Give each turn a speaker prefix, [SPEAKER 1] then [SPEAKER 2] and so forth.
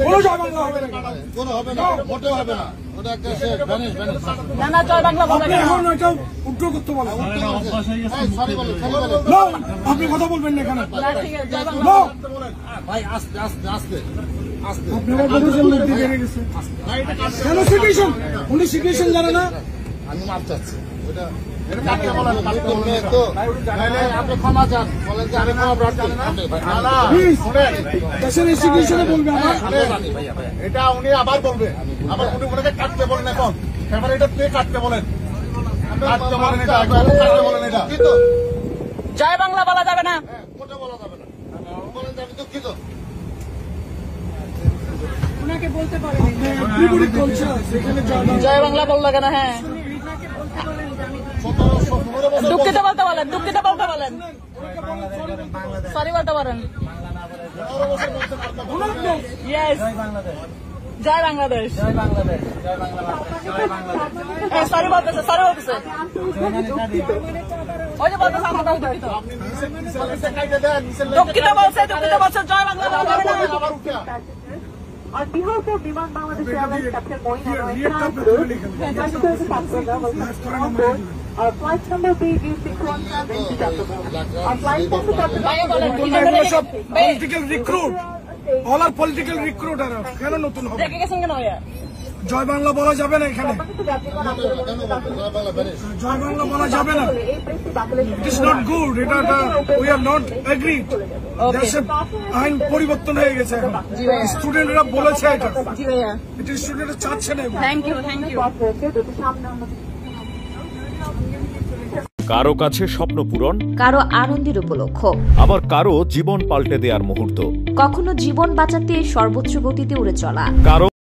[SPEAKER 1] কোনো জয় বাংলা হবে না,
[SPEAKER 2] কোনো হবে না, মোটেও হবে না। ওটা একটা ভ্যানিশ ভ্যানিশ।
[SPEAKER 3] না না জয় বাংলা বলবেন না।
[SPEAKER 1] এখন এটা উল্টো করতে বলেন।
[SPEAKER 2] সরি বলো, সরি বলো।
[SPEAKER 1] না, আপনি কথা বলবেন না এখানে।
[SPEAKER 3] না ঠিক আছে জয় বাংলা।
[SPEAKER 1] না,
[SPEAKER 2] ভাই আস্তে আস্তে আস্তে আস্তে।
[SPEAKER 1] আপনি আমার বন্ধুদের লোক দিয়ে বেড়ে গেছে। কেন সিচুয়েশন? উনি সিচুয়েশন জানে না।
[SPEAKER 2] আমি মাপ চাচ্ছি। ওটা কাটতে বলেন, কাটতে বলেন তো। আপনি ক্ষমা চান, বলেন যে আমি ক্ষমা প্রার্থী।
[SPEAKER 1] প্লিজ, দেশের ইনস্টিটিউশনে বলবে আমার।
[SPEAKER 4] এটা উনি আবার বলবে, আবার উনি ওনাকে কাটতে বলেন। এখন এবার এটা প্লে কাটতে বলেন, কাটতে বলেন, এটা কাটতে বলেন। এটা
[SPEAKER 2] দুঃখিত,
[SPEAKER 3] জয় বাংলা বলা যাবে না।
[SPEAKER 2] ওটা বলা যাবে না। বলেন যে আমি দুঃখিত।
[SPEAKER 3] ওনাকে বলতে পারেন
[SPEAKER 1] ত্রিপুরি কালচার, সেখানে জয় বাংলা।
[SPEAKER 3] জয় বাংলা বললো কেন? হ্যাঁ
[SPEAKER 4] 17-15 বছর
[SPEAKER 3] দুঃখিত বলতে বলেন, দুঃখিত বলতে বলেন, সরি বলতে পারেন। ইয়েস জয় বাংলাদেশ, সরি বলতেছে, সরি বলতেছে। ওই যে বলতেছে আমরা দুঃখিত, দুঃখিত বলছে, দুঃখিত বলছে, জয় বাংলা বলা যাবে না।
[SPEAKER 4] আবার উঠে
[SPEAKER 5] On behalf of Biman Bangladesh Airlines Captain Moin Anwar, passengers on board. Our flight number BG6170. Our flight time to
[SPEAKER 3] ভাইয়া বলেন কি
[SPEAKER 1] এগুলো সব
[SPEAKER 3] জন্য
[SPEAKER 1] পলিটিক্যাল রিক্রুট, অল আর পলিটিক্যাল রিক্রুটার। কেন নতুন হবে?
[SPEAKER 3] রেখে গেছেন কেন ভাইয়া?
[SPEAKER 1] জয় বাংলা বলা যাবে না এখানে, জয় বাংলা বলা যাবে না। ইট ইজ নট গুড, এটা উই আর নট এগ্রিড। দেশের আইন পরিবর্তন হয়ে গেছে এখন, স্টুডেন্টরা বলেছে এটা,
[SPEAKER 3] জি ভাইয়া,
[SPEAKER 1] এটা স্টুডেন্টরা চাচ্ছে না।
[SPEAKER 3] Thank you, thank you.
[SPEAKER 6] কারো কাছে স্বপ্ন পূরণ,
[SPEAKER 7] কারো আনন্দের উপলক্ষ,
[SPEAKER 6] আবার কারো জীবন পাল্টে দেওয়ার মুহূর্ত,
[SPEAKER 7] কখনো জীবন বাঁচাতে সর্বোচ্চ গতিতে উড়ে চলা,
[SPEAKER 6] কারো